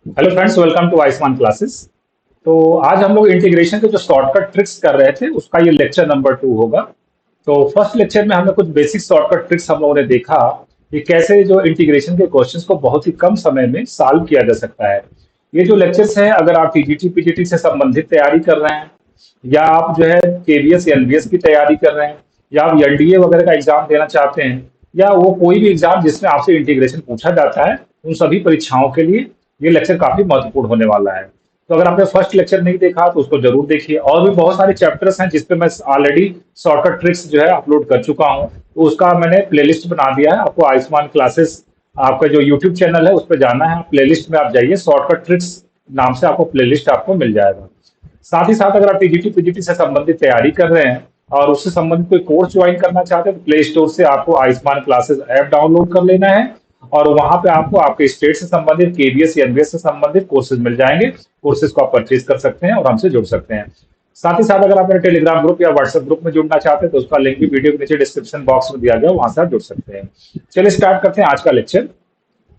Hello friends, welcome to Ayushman classes. तो आज हम लोग इंटीग्रेशन के जो शॉर्टकट ट्रिक्स कर रहे थे उसका ये लेक्चर नंबर 2 होगा। तो फर्स्ट लेक्चर में हमने कुछ बेसिक शॉर्टकट ट्रिक्स हम लोगों ने देखा कि कैसे जो इंटीग्रेशन के क्वेश्चंस को बहुत ही कम समय में सॉल्व किया जा सकता है। ये जो लेक्चर्स हैं, अगर आप टीजीटी पीजीटी से संबंधित तैयारी कर रहे हैं, या आप जो है केवीएस एनवीएस की तैयारी कर रहे हैं, या आप एनडीए वगैरह का एग्जाम देना चाहते हैं, या वो कोई भी एग्जाम जिसमें आपसे इंटीग्रेशन पूछा जाता है, उन सभी परीक्षाओं के लिए ये लेक्चर काफी महत्वपूर्ण होने वाला है। तो अगर आपने फर्स्ट लेक्चर नहीं देखा तो उसको जरूर देखिए। और भी बहुत सारे चैप्टर्स हैं जिसपे मैं ऑलरेडी शॉर्टकट ट्रिक्स जो है अपलोड कर चुका हूँ, तो उसका मैंने प्लेलिस्ट बना दिया है। आपको आयुष्मान क्लासेस आपका जो यूट्यूब चैनल है उस पर जाना है, प्लेलिस्ट में आप जाइए, शॉर्टकट ट्रिक्स नाम से आपको प्लेलिस्ट आपको मिल जाएगा। साथ ही साथ अगर आप टीजीटी पीजीटी से संबंधित तैयारी कर रहे हैं और उससे संबंधित कोई कोर्स ज्वाइन करना चाहते हैं, तो प्ले स्टोर से आपको आयुष्मान क्लासेस ऐप डाउनलोड कर लेना है, और वहां पे आपको आपके स्टेट से संबंधित केवीएस एनवीएस से संबंधित कोर्सेज मिल जाएंगे। कोर्सेज को आप परचेज कर सकते हैं और हमसे जुड़ सकते हैं। साथ ही साथ अगर आप मेरे टेलीग्राम ग्रुप या व्हाट्सएप ग्रुप में जुड़ना चाहते हैं तो उसका लिंक भी वीडियो के नीचे डिस्क्रिप्शन बॉक्स में दिया गया, वहां से आप जुड़ सकते हैं। चलिए स्टार्ट करते हैं आज का लेक्चर।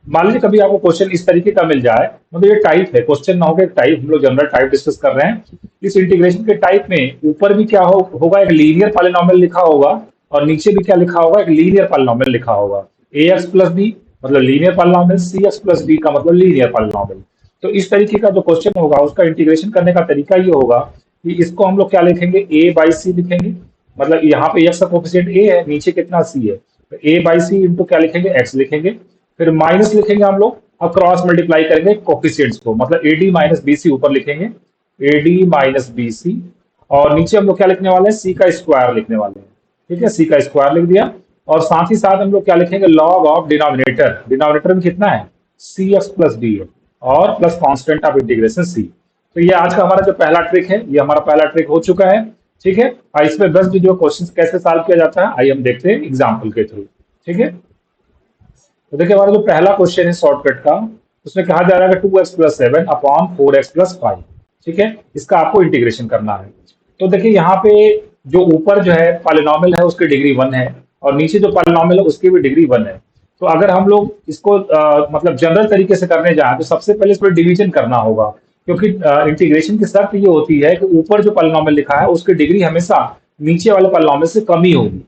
मान लीजिए कभी आपको क्वेश्चन इस तरीके का मिल जाए, मतलब ये टाइप है, क्वेश्चन ना होगा, टाइप, हम लोग जनरल टाइप डिस्कस कर रहे हैं। इस इंटीग्रेशन के टाइप में ऊपर भी क्या होगा, एक लीनियर पॉलिनोमियल लिखा होगा, और नीचे भी क्या लिखा होगा, एक लीनियर पॉलिनोमियल लिखा होगा। ए एक्स प्लस बी मतलब लीनियर पॉलिनोमियल, सी एक्स प्लस डी का मतलब लीनियर पॉलिनोमियल। तो इस तरीके का जो क्वेश्चन होगा उसका इंटीग्रेशन करने का तरीका ये होगा कि इसको हम लोग क्या लिखेंगे, ए बाई सी लिखेंगे। मतलब यहाँ पे एक्स का कोफिशिएंट ए है, नीचे कितना सी है, तो ए बाई सी इंटू क्या लिखेंगे, एक्स लिखेंगे। फिर माइनस लिखेंगे हम लोग, अब क्रॉस मल्टीप्लाई करेंगे कोफिशिएंट्स को, मतलब एडी माइनस बीसी ऊपर लिखेंगे, एडी माइनस बीसी। और नीचे हम लोग क्या लिखने वाले हैं, सी का स्क्वायर लिखने वाले हैं। ठीक है, सी का स्क्वायर लिख दिया। और साथ ही साथ हम लोग क्या लिखेंगे, लॉग ऑफ डिनोमिनेटर, डिनोमिनेटर में कितना है, सी एक्स प्लस डी है, और प्लस कॉन्स्टेंट ऑफ इंटीग्रेशन सी। तो ये आज का हमारा जो पहला ट्रिक है, ये हमारा पहला ट्रिक हो चुका है। ठीक है, और इसमें 10 जो क्वेश्चन कैसे सॉल्व किया जाता है आइए हम देखते हैं एग्जाम्पल के थ्रू। ठीक है, तो देखिए हमारा जो पहला क्वेश्चन है शॉर्टकट का, उसमें कहा जा रहा है two x plus seven upon four x plus five. ठीक है, इसका आपको इंटीग्रेशन करना है। तो देखिए यहाँ पे जो ऊपर जो है पॉलिनोमियल है उसकी डिग्री 1 है, और नीचे जो पॉलिनोमियल है उसकी भी डिग्री 1 है। तो अगर हम लोग इसको मतलब जनरल तरीके से करने जाए तो सबसे पहले इस पर डिवीजन करना होगा, क्योंकि इंटीग्रेशन की शर्त ये होती है कि ऊपर जो पॉलिनोमियल लिखा है उसकी डिग्री हमेशा नीचे वाले पॉलिनोमियल से कम ही होगी।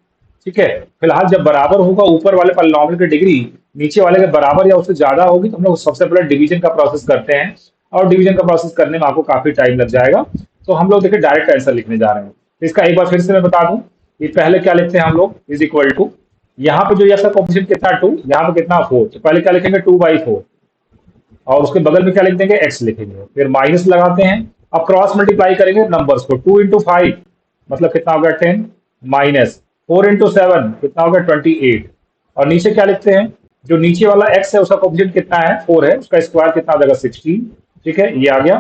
ठीक है, फिलहाल जब बराबर होगा ऊपर वाले पॉलिनोमियल की डिग्री नीचे वाले के बराबर या उससे ज्यादा होगी, तो हम लोग सबसे पहले डिवीजन का प्रोसेस करते हैं, और डिवीजन का प्रोसेस करने में आपको काफी टाइम लग जाएगा। तो हम लोग देखिए डायरेक्ट आंसर लिखने जा रहे हैं। तो इसका एक बार फिर से मैं बता दूं, ये पहले क्या लिखते हैं हम लोग, इज इक्वल टू, यहाँ पे जो एक्स का कोफिशिएंट कितना 2, यहाँ पे कितना 4, तो पहले क्या लिखेंगे 2/4, और उसके बगल में क्या लिख देंगे, एक्स लिखेंगे, फिर माइनस लगाते हैं। अब क्रॉस मल्टीप्लाई करेंगे नंबर्स को, 2 × 5 मतलब कितना हो गया 10, माइनस 4 × 7 कितना हो गया 28, और नीचे क्या लिखते हैं, जो नीचे वाला एक्स है उसका कोफिशिएंट कितना है 4 है, उसका स्क्वायर कितना हो जाएगा 16। ठीक है, ये आ गया।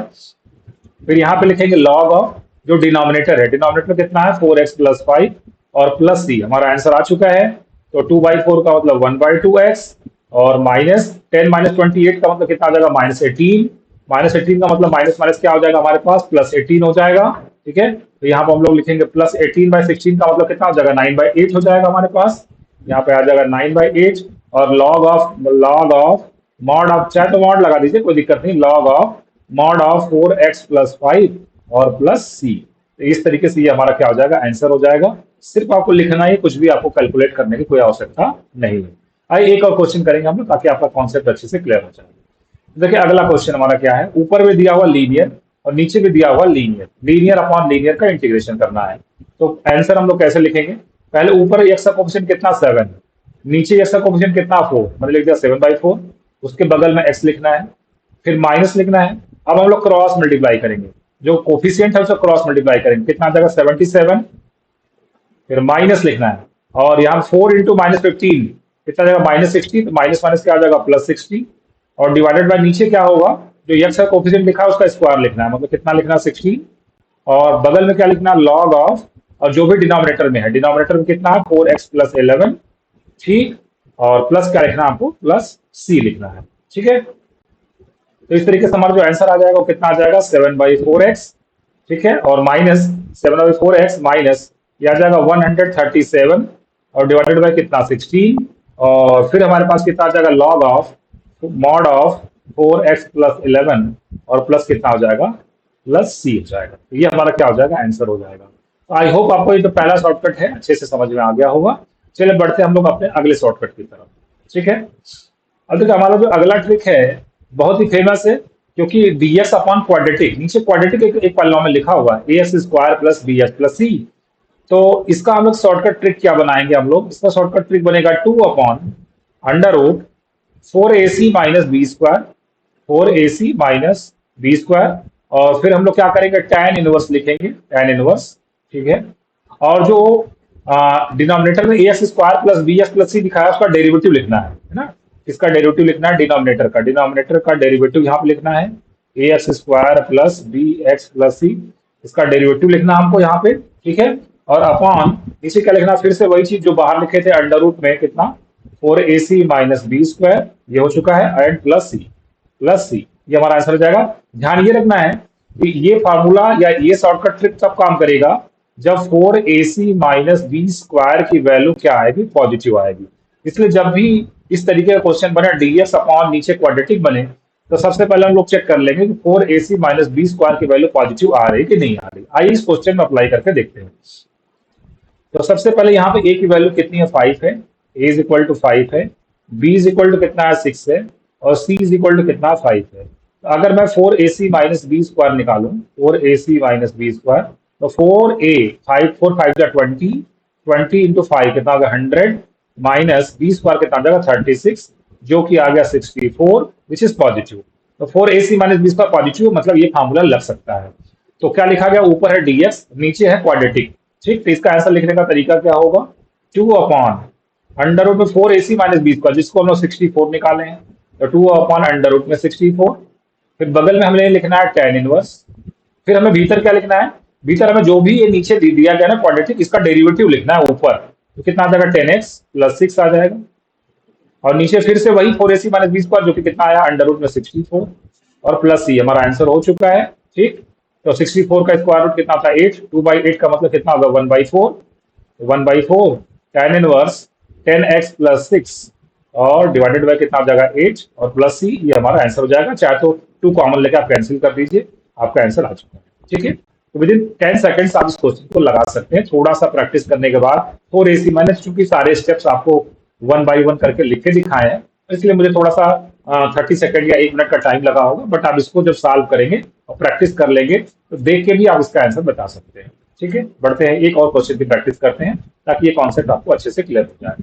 फिर यहाँ पे लिखेंगे लॉग ऑफ जो डिनोमिनेटर है, डिनोमिनेटर कितना है 4x प्लस 5 और प्लस सी, हमारा आंसर आ चुका है। तो 2/4 का मतलब 1/2x, और माइनस 10 माइनस 28 का मतलब कितना आ जाएगा -18, -18 का मतलब माइनस माइनस क्या हो जाएगा हमारे पास, +18 हो जाएगा। ठीक है, तो यहाँ पर हम लोग लिखेंगे +18/16 का मतलब कितना हो जाएगा 9/8 हो जाएगा हमारे पास, यहाँ पे आ जाएगा 9/8। और लॉग ऑफ मॉड ऑफ, चाहे तो मॉड लगा दीजिए कोई दिक्कत नहीं, log of mod of 4x plus 5 और प्लस सी। तो इस तरीके से ये हमारा क्या हो जाएगा, आंसर हो जाएगा। सिर्फ आपको लिखना है, कुछ भी आपको कैलकुलेट करने की कोई आवश्यकता नहीं है। आइए एक और क्वेश्चन करेंगे हम लोग, ताकि आपका कॉन्सेप्ट अच्छे से क्लियर हो जाए। देखिए अगला क्वेश्चन हमारा क्या है, ऊपर में दिया हुआ लीनियर और नीचे भी दिया हुआ लीनियर, लीनियर अपॉन लीनियर का इंटीग्रेशन करना है। तो आंसर हम लोग कैसे लिखेंगे, पहले ऊपर एक्स का कोफिशिएंट कितना 7, नीचे एक्स का कोफिशिएंट कितना 4, मैंने लिख दिया 7/4, उसके बगल में एक्स लिखना है, फिर माइनस लिखना है। अब हम लोग क्रॉस मल्टीप्लाई करेंगे, जो कोफिशिएंट है उसको क्रॉस मल्टीप्लाई करेंगे, कितना आ जाएगा 77, फिर माइनस लिखना है, और यहाँ 4 × -15 कितना जाएगा -60, तो माइनस माइनस क्या आ जाएगा +60, और डिवाइडेड बाय नीचे क्या होगा, जो एक्स का कोफिशिएंट लिखा है उसका स्क्वायर लिखना है, मतलब कितना लिखना है 60, और बगल में क्या लिखना है लॉग ऑफ, और जो भी डिनोमिनेटर में है, डिनोमिनेटर में कितना है 4x + 11। ठीक, और प्लस क्या लिखना है आपको, प्लस सी लिखना है। ठीक है, तो इस तरीके से हमारा जो आंसर आ जाएगा वो कितना आ जाएगा 7/4x। ठीक है, और माइनस 7/4x माइनस ये आ जाएगा 137, और डिवाइडेड बाय कितना 16, और फिर हमारे पास कितना आ जाएगा log of mod of 4x plus 11 और प्लस कितना हो जाएगा, प्लस सी हो जाएगा। तो ये हमारा क्या हो जाएगा, आंसर हो जाएगा। तो आई होप आपको ये जो पहला शॉर्टकट है अच्छे से समझ में आ गया होगा। चलिए बढ़ते हैं हम लोग अपने अगले शॉर्टकट की तरफ। ठीक है, अब देखिए हमारा जो अगला ट्रिक है बहुत ही फेमस है, क्योंकि dx अपॉन क्वाड्रेटिक, नीचे क्वाड्रेटिक एक पल्ला में लिखा हुआ है ax square plus bx plus C. तो इसका हम लोग शॉर्टकट ट्रिक क्या बनाएंगे, हम लोग इसका शॉर्टकट ट्रिक बनेगा 2 upon under root 4ac minus B square, 4ac minus B square, और फिर हम लोग क्या करेंगे, tan इनवर्स लिखेंगे, tan इनवर्स। ठीक है, और जो डिनोमिनेटर में ax square plus bx plus C लिखा है उसका डेरिवेटिव लिखना है ना। इसका डेरिवेटिव लिखना है डिनोमिनेटर का डेरिवेटिव यहाँ पे लिखना है ax square plus bx plus C, इसका डेरिवेटिव लिखना हमको यहाँ पे। ठीक है, और अपॉन नीचे क्या लिखना, फिर से वही चीज जो बाहर लिखे थे अंडर रूट में कितना 4ac माइनस बी स्क्वायर, ये हो चुका है, एंड प्लस सी, ये हमारा आंसर हो जाएगा। ध्यान ये रखना है कि ये फार्मूला या ये शॉर्टकट ट्रिक तब काम करेगा जब 4ac माइनस बी स्क्वायर की वैल्यू क्या आएगी, पॉजिटिव आएगी। इसलिए जब भी इस तरीके का क्वेश्चन बने dx अपॉन नीचे क्वाड्रेटिक बने, तो सबसे पहले हम लोग चेक कर लेंगे कि 4ac माइनस बी स्क्वायर की वैल्यू पॉजिटिव आ रही है कि नहीं आ रही। आइए इस क्वेश्चन में अप्लाई करके देखते हैं। तो सबसे पहले यहाँ पे a की वैल्यू कितनी है, 5 है, a इज इक्वल टू 5 है, b इज इक्वल टू कितना है, 6 है, और c इज इक्वल टू कितना, 5 है। तो अगर मैं 4ac माइनस बी स्क्वायर निकालूं, 4ac माइनस बी स्क्वायर, तो 4a 5 4 5 का 20, 20 इंटू 5 कितना आ गया 100, माइनस बी स्क्वायर कितना आ जाएगा 36, जो कि आ गया 64, विच इज पॉजिटिव। तो 4ac minus B square positive, मतलब ये फार्मूला लग सकता है। तो क्या लिखा गया, ऊपर है dx, नीचे है क्वाड्रेटिक। ठीक, तो इसका आंसर लिखने का तरीका क्या होगा, 2 अपॉन अंडर रूट में 4ac माइनस बी स्क्वायर, जिसको हम लोग 64 निकाले हैं, तो 2 अपॉन अंडर रूट में 64, फिर बगल में हमें लिखना है tan इनवर्स, फिर हमें भीतर क्या लिखना है, भीतर हमें जो भी ये नीचे दिया गया ना क्वाड्रेटिक, इसका डेरिवेटिव लिखना है ऊपर, तो कितना आ जाएगा 10x प्लस 6 आ जाएगा, और नीचे फिर से वही 4ac माइनस बी स्क्वायर, जो कि कितना आया अंडर रूट में 64, और प्लस सी, हमारा आंसर हो चुका है। ठीक, तो 64 का स्क्वायर रूट कितना था 8, 2/8 का मतलब कितना होगा 1/4, 1/4 tan इनवर्स 10x प्लस 6 और डिवाइडेड बाय कितना हो जाएगा 8 और प्लस सी, ये हमारा आंसर हो जाएगा। चाहे तो 2 कॉमन लेकर आप कैंसिल कर दीजिए, आपका आंसर आ चुका है। ठीक है, तो विद इन 10 सेकंड्स आप इस क्वेश्चन को लगा सकते हैं। थोड़ा सा प्रैक्टिस करने के बाद 4ac मैंने चूंकि सारे स्टेप्स आपको 1 बाई 1 करके लिख के दिखाए हैं, इसलिए मुझे थोड़ा सा 30 सेकंड या 1 मिनट का टाइम लगा होगा, बट आप इसको जब सॉल्व करेंगे और प्रैक्टिस कर लेंगे तो देख के भी आप इसका आंसर बता सकते हैं। ठीक है, बढ़ते हैं, एक और क्वेश्चन की प्रैक्टिस करते हैं ताकि ये कॉन्सेप्ट आपको अच्छे से क्लियर हो जाए।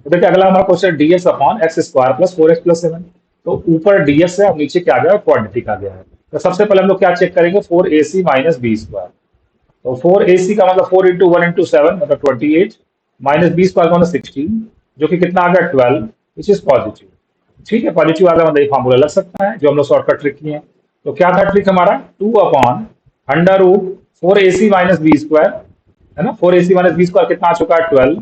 तो देखिए अगला हमारा question dx upon x square plus 4x plus 7। तो ऊपर dx है और नीचे क्या आ गया, क्वाड्रेटिक आ गया है। तो सबसे पहले हम लोग क्या चेक करेंगे, 4ac माइनस बी स्क्वायर। तो 4ac का मतलब 4 इंटू 1 इंटू 7 मतलब 28, माइनस बी स्क्वायर का मतलब 16, जो कि कितना आ गया 12, विच इज पॉजिटिव। ठीक है, पॉजिटिव आ गया मतलब ये फार्मूला लग सकता है जो हम लोग शॉर्टकट ट्रिक किए हैं। तो क्या था ट्रिक हमारा, 2 upon under root 4ac minus B square, है ना, 4ac माइनस बी स्क्वायर कितना आ चुका है 12,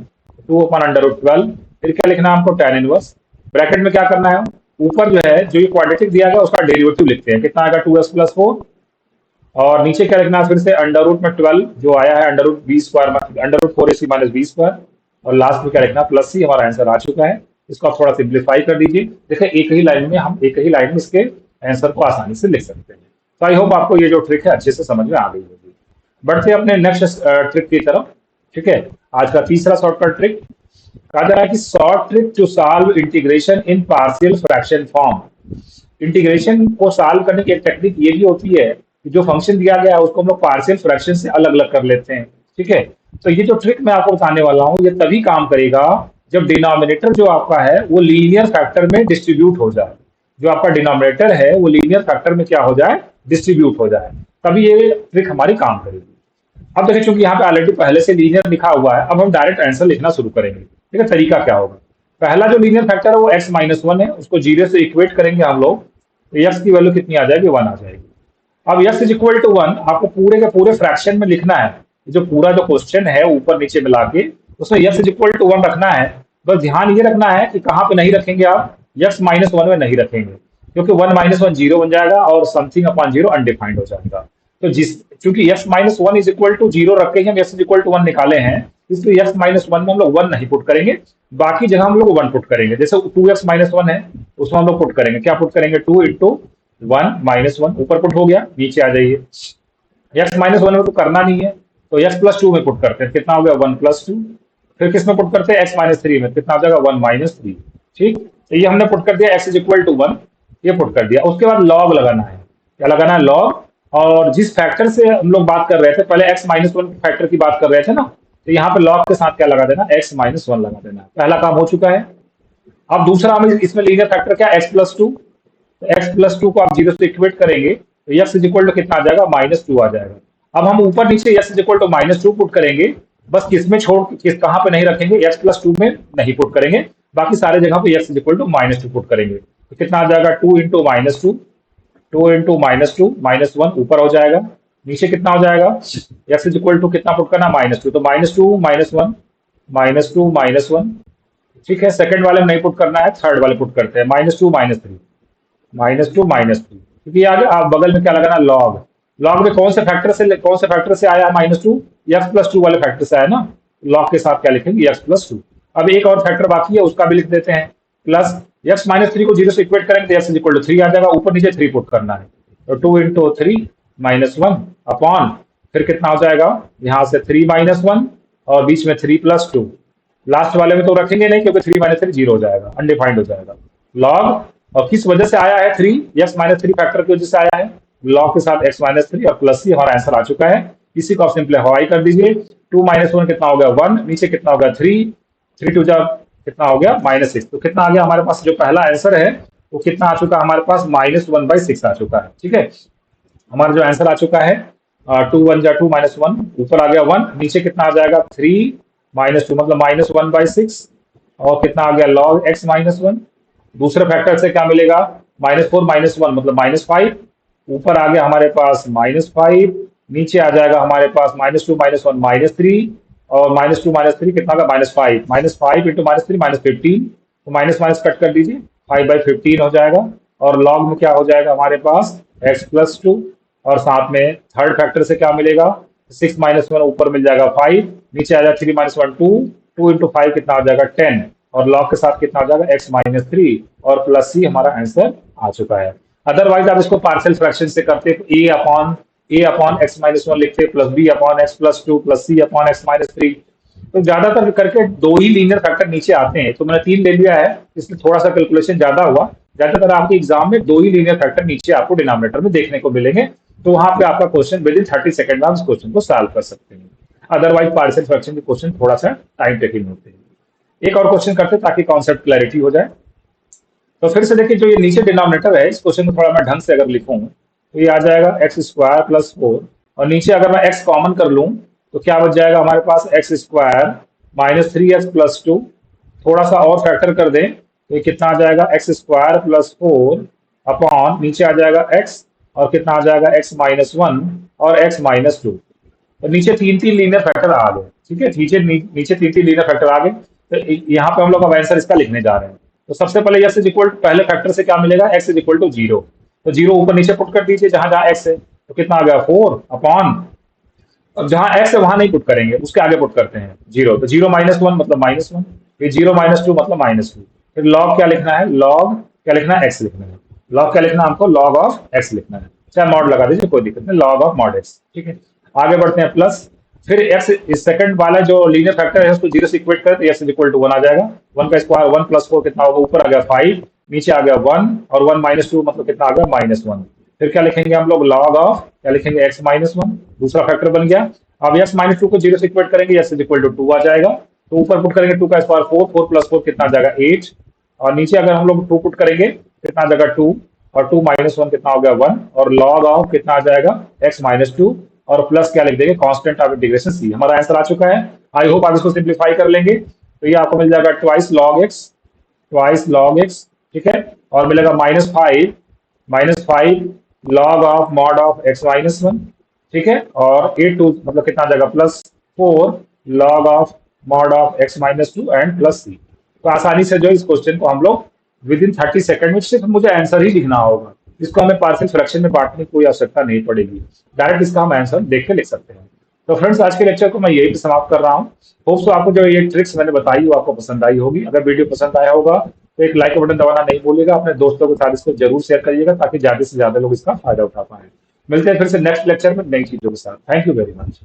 2 अपॉन अंडर रूट 12, फिर क्या लिखना है हमको tan इनवर्स, ब्रैकेट में क्या करना है, ऊपर जो है जो ये क्वाड्रेटिक दिया गया उसका डेरिवेटिव लिखते हैं, कितना आएगा 2x प्लस 4, और नीचे क्या लिखना है फिर से अंडर रूट में 12 जो आया है under root B square, under root 4ac minus B square, और लास्ट में क्या लिखना प्लस सी, हमारा आंसर आ चुका है। इसको आप थोड़ा सिंप्लीफाई कर दीजिए, देखिए एक ही लाइन में इसके आंसर को आसानी से लिख सकते हैं। तो आई होप आपको ये जो ट्रिक है अच्छे से समझ में आ गई होगी। बढ़ते हैं अपने नेक्स्ट ट्रिक की तरफ। ठीक है, आज का तीसरा शॉर्टकट ट्रिक कहा जा रहा है कि short trick to solve integration in partial fraction form. Integration को सॉल्व करने की एक टेक्निक ये भी होती है कि जो फंक्शन दिया गया है उसको हम लोग पार्शियल फ्रैक्शन से अलग अलग कर लेते हैं। ठीक है, तो ये जो ट्रिक मैं आपको बताने वाला हूँ ये तभी काम करेगा जब डिनोमिनेटर जो आपका है वो लीनियर फैक्टर में डिस्ट्रीब्यूट हो जाए, जो आपका डिनोमिनेटर है वो लीनियर फैक्टर में क्या हो जाए, डिस्ट्रीब्यूट हो जाए, तभी ये ट्रिक हमारी काम करेगी। अब देखिए चूंकि यहाँ पे ऑलरेडी पहले से लीनियर लिखा हुआ है, अब हम डायरेक्ट आंसर लिखना शुरू करेंगे। ठीक है, तरीका क्या होगा, पहला जो लीनियर फैक्टर है वो x माइनस 1 है, उसको 0 से इक्वेट करेंगे हम लोग, तो x की वैल्यू कितनी आ जाएगी 1 आ जाएगी। अब x इज इक्वल टू 1 आपको पूरे के पूरे फ्रैक्शन में लिखना है, जो पूरा जो क्वेश्चन है ऊपर नीचे मिला के उसमें x इज इक्वल टू 1 रखना है। बस ध्यान ये रखना है कि कहाँ पे नहीं रखेंगे आप, x माइनस 1 में नहीं रखेंगे, क्योंकि 1 माइनस 1 जीरो बन जाएगा और समथिंग अपॉन जीरो अनडिफाइंड हो जाएगा। तो चूंकि x minus 1 is equal to zero रख के हम x इज इक्वल टू 1 निकाले हैं, इसलिए x माइनस 1 में हम लोग 1 नहीं पुट करेंगे, बाकी जगह हम लोग 1 पुट करेंगे। जैसे 2x माइनस 1 है उसमें हम लोग पुट करेंगे, क्या पुट करेंगे, 2 इंटू 1 माइनस 1, ऊपर पुट हो गया, नीचे आ जाइए। एक्स माइनस 1 में तो करना नहीं है, तो एक्स प्लस 2 में पुट करते हैं, कितना हो गया 1 प्लस 2। फिर किस में पुट करते हैं, एक्स माइनस 3 में, कितना हो जाएगा 1 माइनस 3। ठीक, तो ये हमने पुट कर दिया, एक्स इज इक्वल टू 1, ये पुट कर दिया। उसके बाद लॉग लगाना है, क्या लगाना है, लॉग। और जिस फैक्टर से हम लोग बात कर रहे थे, पहले एक्स माइनस 1 फैक्टर की बात कर रहे थे ना, तो यहाँ पे लॉग के साथ क्या लगा देना, एक्स माइनस 1 लगा देना। पहला काम हो चुका है। अब दूसरा हमें इसमें लीनियर फैक्टर क्या, एक्स प्लस 2। एक्स प्लस 2 को आप 0 से इक्वेट करेंगे तो एक्स इज इक्वल टू कितना आ जाएगा, माइनस 2 आ जाएगा। अब हम ऊपर नीचे x is equal to minus 2 put करेंगे, बस किसमें छोड़, किस कहाँ पे नहीं रखेंगे, एक्स प्लस 2 में नहीं पुट करेंगे, बाकी सारे जगह पे x is equal to minus 2 put करेंगे। तो कितना आ जाएगा, 2 into minus 2, 2 into minus 2, minus 1 ऊपर हो जाएगा, नीचे कितना हो जाएगा, एक्स इज इक्वल टू कितना पुट करना, माइनस 2, तो माइनस 2 माइनस 1, माइनस 2 माइनस 1। ठीक है, सेकंड वाले में नहीं पुट करना है, थर्ड वाले पुट करते हैं, माइनस 2 माइनस 3, माइनस 2 माइनस 3, क्योंकि आगे आप बगल में क्या लगाना, लॉग। लॉग में कौन से फैक्टर से आया है माइनस 2, एक्स प्लस 2 वाले फैक्टर से आया ना, लॉग के साथ क्या लिखेंगे, एक्स प्लस 2। अब एक और फैक्टर बाकी है, उसका भी लिख देते हैं, प्लस एक्स माइनस 3 को 0 से इक्वेट करेंगे तो एक्स इज इक्वल टू 3 आ जाएगा, ऊपर नीचे 3 पुट करना है, तो 2 इंटू 3 माइनस 1 अपॉन, फिर कितना हो जाएगा, यहाँ से 3 माइनस 1 और बीच में 3 प्लस 2। लास्ट वाले में तो रखेंगे नहीं, क्योंकि 3 माइनस 3 जीरो हो जाएगा, अनडिफाइंड हो जाएगा। लॉग, और किस वजह से आया है, 3 एक्स माइनस 3 फैक्टर की वजह से आया है, लॉग के साथ एक्स माइनस 3 और प्लस सी, हमारा आंसर आ चुका है। इसी को आप सिंप्लीफाई कर दीजिए, 2 माइनस 1 कितना हो गया 1, नीचे कितना हो गया 3, 3 टू जा कितना हो गया माइनस 6, तो कितना आ गया हमारे पास, जो पहला आंसर है वो कितना आ चुका है हमारे पास, माइनस 1/6 आ चुका है। ठीक है, हमारा जो आंसर आ चुका है, 2 1 जा 2 माइनस 1, ऊपर आ गया 1, नीचे कितना आ जाएगा 3 माइनस 2, मतलब माइनस 1/6, और कितना आ गया लॉग एक्स माइनस 1। दूसरे फैक्टर से क्या मिलेगा, माइनस 4 माइनस 1 मतलब माइनस 5, ऊपर आ गया हमारे पास माइनस 5, नीचे आ जाएगा हमारे पास माइनस 2 माइनस 1 माइनस 3, और माइनस 2 माइनस 3 कितना होगा, -5, -5 इंटू -3 -15, तो माइनस माइनस कट कर दीजिए, 5/15 हो जाएगा। और लॉग में क्या हो जाएगा हमारे पास, एक्स प्लस 2, और साथ में थर्ड फैक्टर से क्या मिलेगा, 6 माइनस 1 ऊपर मिल जाएगा 5, नीचे आ जाएगा 3 माइनस 1 2, 2 इंटू 5 कितना आ जाएगा 10, और लॉग के साथ कितना आ जाएगा एक्स माइनस 3, और प्लस सी हमारा आंसर आ चुका है। अदरवाइज आप इसको पार्शियल फ्रैक्शन से करते, ए अपॉन एक्स माइनस 1 लिखते, plus B upon X plus 2 plus C upon X minus 3। तो ज्यादातर करके दो ही लीनियर फैक्टर नीचे आते हैं, तो मैंने 3 ले लिया है, इसलिए थोड़ा सा कैलकुलेशन ज्यादा हुआ। ज्यादातर आपके एग्जाम में दो ही लीनियर फैक्टर नीचे आपको डिनोमिनेटर में देखने को मिलेंगे, तो वहां पे आपका क्वेश्चन विद इन 30 सेकंड में आप इस क्वेश्चन को सॉल्व कर सकते हैं। अदरवाइज पार्शियल फ्रैक्शन के क्वेश्चन थोड़ा सा टाइम टेकिंग होते हैं। एक और क्वेश्चन करते हैं ताकि कॉन्सेप्ट क्लैरिटी हो जाए। तो फिर से देखिए, जो ये नीचे डिनोमिनेटर है, इस क्वेश्चन को थोड़ा मैं ढंग से अगर लिखूं तो ये आ जाएगा एक्स स्क्वायर प्लस 4, और नीचे अगर मैं एक्स कॉमन कर लूं तो क्या बच जाएगा हमारे पास, X square minus 3x plus 2, थोड़ा सा और फैक्टर कर दें तो ये कितना आ जाएगा, एक्स स्क्वायर प्लस 4 अपॉन, नीचे आ जाएगा एक्स, और कितना आ जाएगा एक्स माइनस 1 और एक्स माइनस 2। तो नीचे 3 लीनियर फैक्टर आ गए। ठीक है, नीचे नीचे 3 लीनियर फैक्टर आ गए, तो यहाँ पे हम लोग अब आंसर इसका लिखने जा रहे हैं। तो सबसे पहले एक्स इज इक्वल, पहले फैक्टर से क्या मिलेगा, एक्स इज इक्वल टू 0, तो 0 ऊपर नीचे पुट कर दीजिए जहां जहां एक्स है, तो कितना आ गया 4 अपॉन, अब जहां एक्स है वहां नहीं पुट करेंगे, उसके आगे पुट करते हैं 0, तो 0 माइनस 1 मतलब माइनस 1, फिर 0 माइनस 2 मतलब माइनस 2, फिर लॉग क्या लिखना है, लॉग क्या लिखना है, एक्स लिखना है। लॉग क्या लिखना है हमको, लॉग ऑफ एक्स लिखना है, चाहे मॉड लगा दीजिए कोई दिक्कत नहीं, लॉग ऑफ मॉड एक्स। ठीक है, आगे बढ़ते हैं, प्लस, फिर एक्स इस सेकंड वाला जो लीनियर फैक्टर है उसको 0 से इक्वेट करें तो एक्स इज इक्वल टू 1 आ जाएगा, 1 का स्क्वायर 1 प्लस 4 कितना होगा, ऊपर आ गया 5, नीचे आ गया 1, और 1 माइनस 2 मतलब कितना आ गया -1। फिर क्या लिखेंगे हम लोग, लॉग ऑफ क्या लिखेंगे, एक्स माइनस 1, दूसरा फैक्टर बन गया। अब एक्स माइनस 2 को 0 से इक्वेट करेंगे, एक्स इज इक्वल टू 2 आ जाएगा, तो ऊपर पुट करेंगे 2 का स्क्वायर 4, 4 प्लस 4 कितना आ जाएगा 8, और नीचे अगर हम लोग 2 पुट करेंगे कितना आ जाएगा 2, और 2 माइनस 1 कितना हो गया 1, और लॉग ऑफ कितना आ जाएगा एक्स माइनस 2, और प्लस क्या लिख देंगे, कांस्टेंट ऑफ इंटीग्रेशन सी। हमारा आंसर आ चुका है। आई होप आप इसको सिंप्लीफाई कर लेंगे, तो ये आपको मिल जाएगा ट्वाइस लॉग एक्स। ठीक है, और मिलेगा -5 log of mod of X minus 1। ठीक है, और 8 2 मतलब कितना आ जाएगा, +4 log of mod of X minus 2 and plus C. तो आसानी से जो इस क्वेश्चन को हम लोग विद इन 30 सेकंड में, सिर्फ मुझे आंसर ही लिखना होगा, इसको हमें पार्शियल फ्रैक्शन में बांटने की कोई आवश्यकता नहीं पड़ेगी, डायरेक्ट इसका हम आंसर देख के लिख सकते हैं। तो फ्रेंड्स, आज के लेक्चर को मैं यही पे समाप्त कर रहा हूँ। होप सो आपको जो ये ट्रिक्स मैंने बताई वो आपको पसंद आई होगी। अगर वीडियो पसंद आया होगा तो एक लाइक का बटन दबाना नहीं भूलिएगा, अपने दोस्तों के साथ इसको जरूर शेयर करिएगा ताकि ज्यादा से ज्यादा लोग इसका फायदा उठा पाए। मिलते हैं फिर से नेक्स्ट लेक्चर में नई चीजों के साथ। Thank you very much.